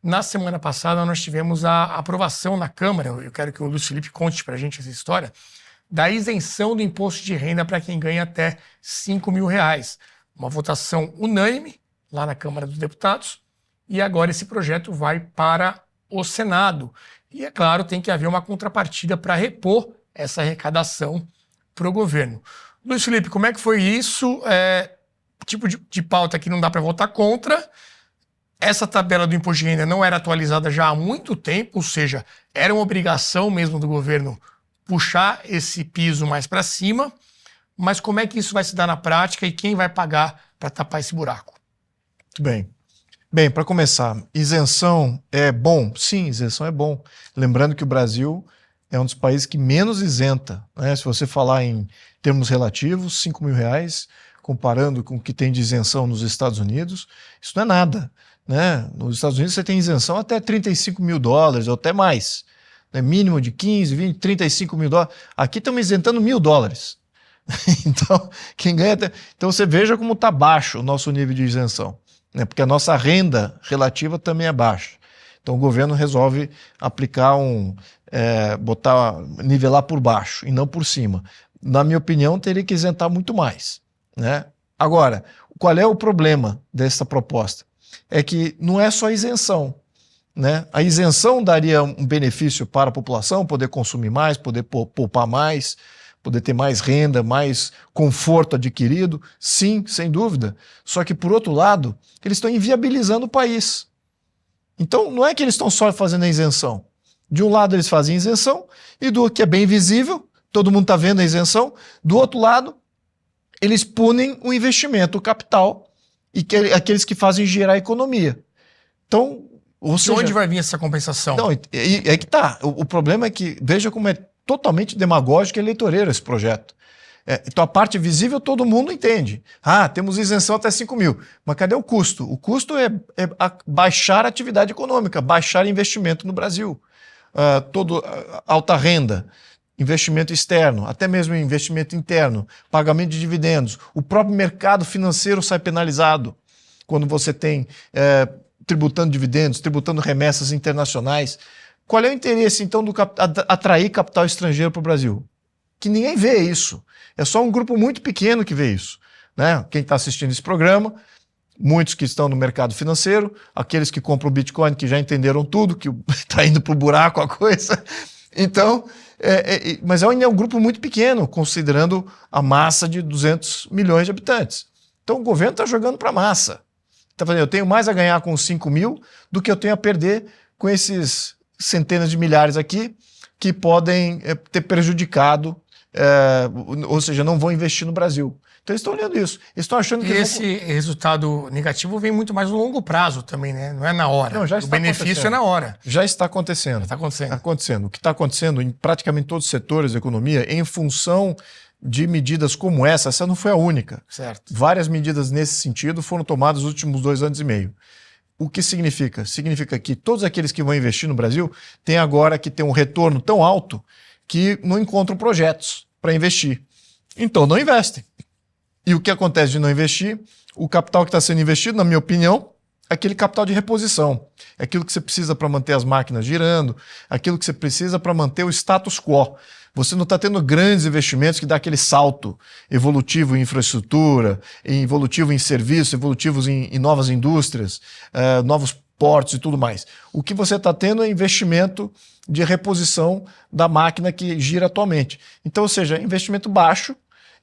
Na semana passada, nós tivemos a aprovação na Câmara, eu quero que o Luiz Felipe conte para a gente essa história, da isenção do imposto de renda para quem ganha até R$ 5.000. Uma votação unânime lá na Câmara dos Deputados, e agora esse projeto vai para o Senado. E, é claro, tem que haver uma contrapartida para repor essa arrecadação para o governo. Luiz Felipe, como é que foi isso? Tipo de pauta que não dá para votar contra. Essa tabela do imposto de renda não era atualizada já há muito tempo, ou seja, era uma obrigação mesmo do governo puxar esse piso mais para cima. Mas como é que isso vai se dar na prática e quem vai pagar para tapar esse buraco? Muito bem. Bem, para começar, isenção é bom? Sim, isenção é bom. Lembrando que o Brasil é um dos países que menos isenta, né? Se você falar em termos relativos, R$ 5.000, comparando com o que tem de isenção nos Estados Unidos, isso não é nada, né? Nos Estados Unidos você tem isenção até $35.000 ou até mais, né? Mínimo de 15, 20, $35.000. Aqui estamos isentando $1.000. Então, quem ganha... Então você veja como está baixo o nosso nível de isenção, né? Porque a nossa renda relativa também é baixa. Então o governo resolve aplicar nivelar por baixo e não por cima. Na minha opinião, teria que isentar muito mais, né? Agora, qual é o problema dessa proposta? É que não é só isenção, né? A isenção daria um benefício para a população, poder consumir mais, poder poupar mais, poder ter mais renda, mais conforto adquirido, sim, sem dúvida. Só que, por outro lado, eles estão inviabilizando o país. Então, não é que eles estão só fazendo a isenção. De um lado, eles fazem isenção, e do outro, que é bem visível, todo mundo está vendo a isenção. Do outro lado, eles punem o investimento, o capital, e aqueles que fazem girar a economia. Então, ou seja, de onde vai vir essa compensação? Não, é que tá. O problema é que, veja como é totalmente demagógico e eleitoreiro esse projeto. Então a parte visível todo mundo entende. Temos isenção até 5 mil. Mas cadê o custo? O custo é baixar a atividade econômica, baixar investimento no Brasil. Alta renda, investimento externo, até mesmo investimento interno, pagamento de dividendos. O próprio mercado financeiro sai penalizado quando você tem tributando dividendos, tributando remessas internacionais. Qual é o interesse, então, do atrair capital estrangeiro para o Brasil? Que ninguém vê isso. É só um grupo muito pequeno que vê isso, né? Quem está assistindo esse programa, muitos que estão no mercado financeiro, aqueles que compram o Bitcoin, que já entenderam tudo, que está indo para o buraco a coisa. Então, mas ainda é um grupo muito pequeno, considerando a massa de 200 milhões de habitantes. Então, o governo está jogando para a massa. Está falando, eu tenho mais a ganhar com 5 mil do que eu tenho a perder com esses centenas de milhares aqui que podem ter prejudicado, ou seja, não vão investir no Brasil. Então eles estão olhando isso. Eles estão achando que esse resultado negativo vem muito mais no longo prazo também, né? Não é na hora. Não, já o benefício é na hora. Já está acontecendo. Já está acontecendo. O que está acontecendo em praticamente todos os setores da economia, em função de medidas como essa não foi a única. Certo. Várias medidas nesse sentido foram tomadas nos últimos 2 anos e meio. O que significa? Significa que todos aqueles que vão investir no Brasil têm agora que ter um retorno tão alto que não encontram projetos para investir. Então não investem. E o que acontece de não investir? O capital que está sendo investido, na minha opinião, é aquele capital de reposição. É aquilo que você precisa para manter as máquinas girando, aquilo que você precisa para manter o status quo. Você não está tendo grandes investimentos que dá aquele salto evolutivo em infraestrutura, evolutivo em serviços, evolutivos em novas indústrias, novos portos e tudo mais. O que você está tendo é investimento de reposição da máquina que gira atualmente. Então, ou seja, investimento baixo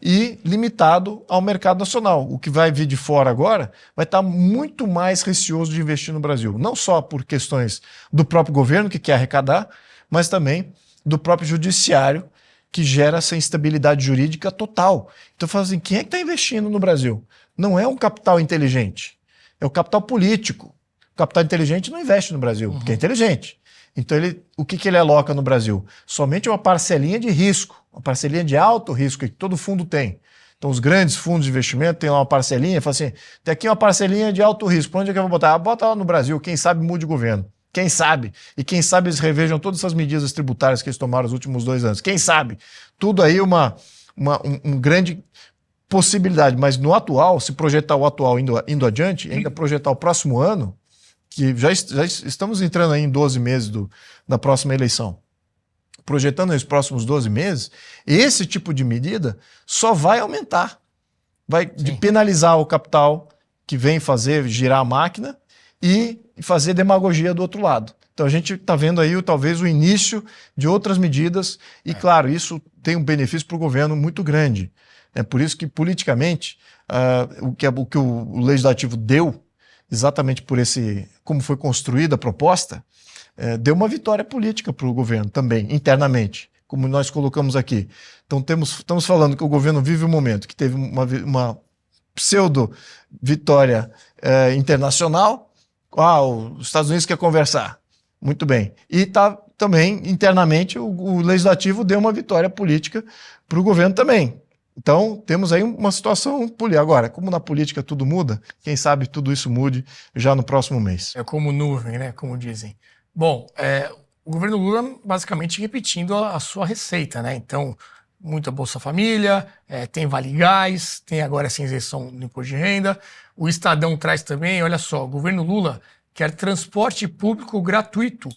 e limitado ao mercado nacional. O que vai vir de fora agora vai estar muito mais receoso de investir no Brasil. Não só por questões do próprio governo que quer arrecadar, mas também do próprio judiciário, que gera essa instabilidade jurídica total. Então eu falo assim, quem é que está investindo no Brasil? Não é um capital inteligente, é o capital político. O capital inteligente não investe no Brasil, porque é inteligente. Então o que ele aloca no Brasil? Somente uma parcelinha de risco, uma parcelinha de alto risco que todo fundo tem. Então os grandes fundos de investimento têm lá uma parcelinha, fala assim, tem aqui uma parcelinha de alto risco, para onde é que eu vou botar? Bota lá no Brasil, quem sabe mude o governo. Quem sabe? E quem sabe eles revejam todas essas medidas tributárias que eles tomaram nos últimos 2 anos. Quem sabe? Tudo aí uma grande possibilidade. Mas no atual, se projetar o atual indo adiante, ainda projetar o próximo ano, que já estamos entrando aí em 12 meses da próxima eleição, projetando os próximos 12 meses, esse tipo de medida só vai aumentar. Vai de penalizar o capital que vem fazer girar a máquina e fazer demagogia do outro lado. Então a gente está vendo aí talvez o início de outras medidas e, claro, isso tem um benefício para o governo muito grande. É por isso que, politicamente, o que o Legislativo deu, exatamente por como foi construída a proposta, deu uma vitória política para o governo também, internamente, como nós colocamos aqui. Então estamos falando que o governo vive um momento que teve uma pseudo-vitória internacional. Os Estados Unidos quer conversar. Muito bem. E também, internamente, o Legislativo deu uma vitória política para o governo também. Então, temos aí uma situação política. Agora, como na política tudo muda, quem sabe tudo isso mude já no próximo mês. É como nuvem, né? Como dizem. Bom, o governo Lula basicamente repetindo a sua receita, né? Então, muita Bolsa Família, tem Vale Gás, tem agora essa isenção do imposto de renda. O Estadão traz também, olha só, o governo Lula quer transporte público gratuito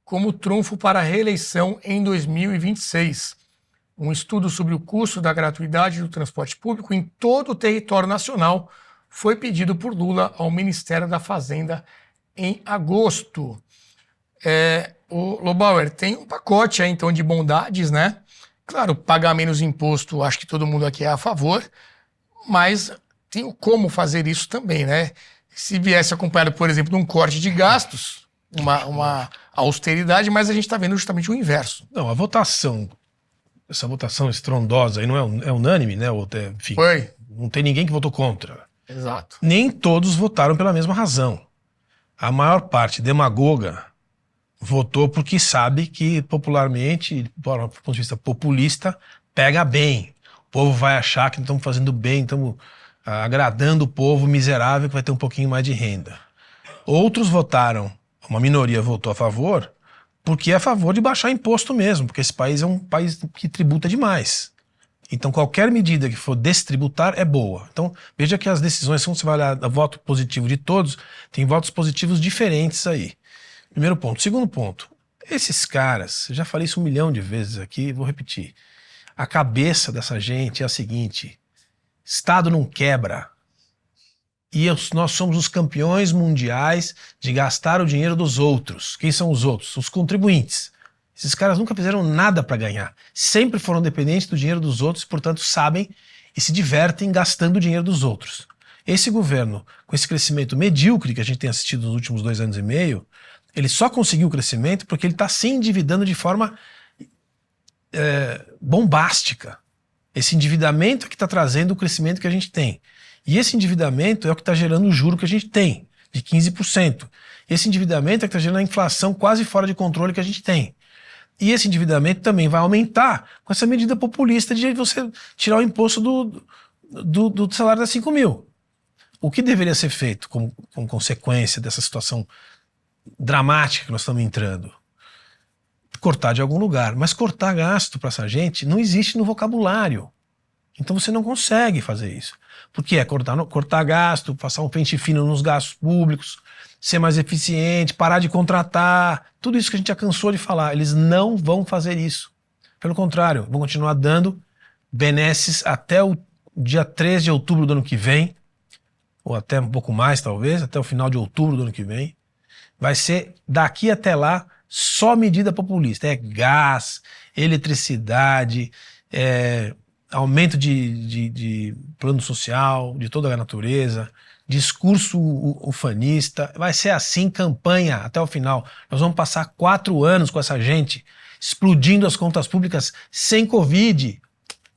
como trunfo para a reeleição em 2026. Um estudo sobre o custo da gratuidade do transporte público em todo o território nacional foi pedido por Lula ao Ministério da Fazenda em agosto. O Lobauer, tem um pacote aí, então, de bondades, né? Claro, pagar menos imposto, acho que todo mundo aqui é a favor, mas tem como fazer isso também, né? Se viesse acompanhado, por exemplo, de um corte de gastos, uma austeridade, mas a gente está vendo justamente o inverso. Não, essa votação estrondosa aí não é unânime, né? Enfim, Foi. Não tem ninguém que votou contra. Exato. Nem todos votaram pela mesma razão. A maior parte demagoga votou porque sabe que popularmente, do ponto de vista populista, pega bem. O povo vai achar que estamos fazendo bem, estamos agradando o povo miserável que vai ter um pouquinho mais de renda. Outros votaram, uma minoria votou a favor, porque é a favor de baixar imposto mesmo, porque esse país é um país que tributa demais. Então qualquer medida que for destributar é boa. Então veja que as decisões, se você vai olhar o voto positivo de todos, tem votos positivos diferentes aí. Primeiro ponto. Segundo ponto, esses caras, eu já falei isso 1 milhão de vezes aqui, vou repetir. A cabeça dessa gente é a seguinte: Estado não quebra. E nós somos os campeões mundiais de gastar o dinheiro dos outros. Quem são os outros? Os contribuintes. Esses caras nunca fizeram nada para ganhar. Sempre foram dependentes do dinheiro dos outros, portanto sabem e se divertem gastando o dinheiro dos outros. Esse governo, com esse crescimento medíocre que a gente tem assistido nos últimos 2 anos e meio, ele só conseguiu o crescimento porque ele está se endividando de forma bombástica. Esse endividamento é que está trazendo o crescimento que a gente tem. E esse endividamento é o que está gerando o juro que a gente tem, de 15%. Esse endividamento é que está gerando a inflação quase fora de controle que a gente tem. E esse endividamento também vai aumentar com essa medida populista de você tirar o imposto do salário das 5 mil. O que deveria ser feito como consequência dessa situação dramática que nós estamos entrando? Cortar de algum lugar. Mas cortar gasto para essa gente não existe no vocabulário. Então você não consegue fazer isso. Porque é cortar gasto, passar um pente fino nos gastos públicos, ser mais eficiente, parar de contratar, tudo isso que a gente já cansou de falar. Eles não vão fazer isso. Pelo contrário, vão continuar dando benesses até o dia 13 de outubro do ano que vem, ou até um pouco mais talvez, até o final de outubro do ano que vem. Vai ser daqui até lá só medida populista. É gás, eletricidade, aumento de plano social, de toda a natureza, discurso ufanista. Vai ser assim campanha até o final. Nós vamos passar 4 anos com essa gente explodindo as contas públicas sem Covid.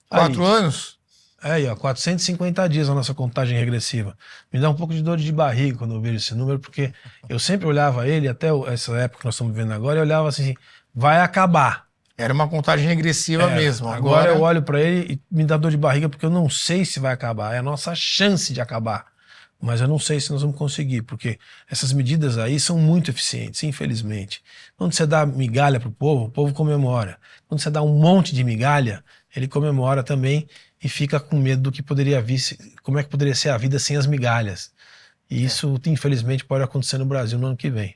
4 anos? Aí, 450 dias a nossa contagem regressiva. Me dá um pouco de dor de barriga quando eu vejo esse número, porque eu sempre olhava ele, até essa época que nós estamos vivendo agora, eu olhava assim, vai acabar. Era uma contagem regressiva mesmo. Agora eu olho para ele e me dá dor de barriga porque eu não sei se vai acabar. É a nossa chance de acabar. Mas eu não sei se nós vamos conseguir, porque essas medidas aí são muito eficientes, infelizmente. Quando você dá migalha para o povo comemora. Quando você dá um monte de migalha, ele comemora também e fica com medo do que poderia vir, como é que poderia ser a vida sem as migalhas. E isso, infelizmente, pode acontecer no Brasil no ano que vem.